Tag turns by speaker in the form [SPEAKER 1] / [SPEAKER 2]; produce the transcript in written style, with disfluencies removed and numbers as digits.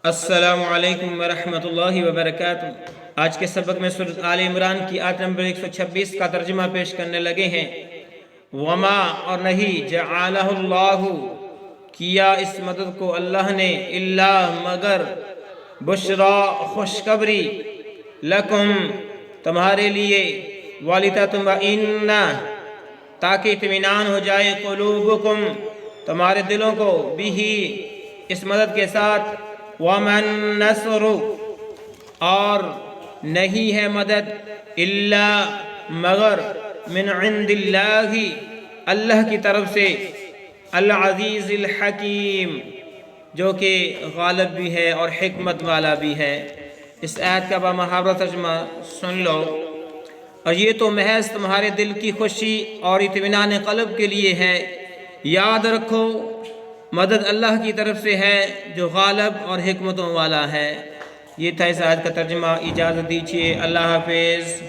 [SPEAKER 1] السلام علیکم ورحمۃ اللہ وبرکاتہ۔ آج کے سبق میں سورۃ آل عمران کی آیت نمبر 126 کا ترجمہ پیش کرنے لگے ہیں۔ وما اور نہیں جعلہ اللہ کیا اس مدد کو اللہ نے الا مگر بشرا خوشخبری لکم تمہارے لیے ولتطمئن تاکہ اطمینان ہو جائے قلوبکم تمہارے دلوں کو بھی اس مدد کے ساتھ ومن نصر اور نہیں ہے مدد الا مگر من عند اللہ اللہ کی طرف سے العزیز الحکیم جو کہ غالب بھی ہے اور حکمت والا بھی ہے۔ اس آیت کا بامحاورہ ترجمہ سن لو۔ اور یہ تو محض تمہارے دل کی خوشی اور اطمینان قلب کے لیے ہے۔ یاد رکھو مدد اللہ کی طرف سے ہے جو غالب اور حکمتوں والا ہے۔ یہ تھا اس آیت کا ترجمہ۔ اجازت دیجیے، اللہ حافظ۔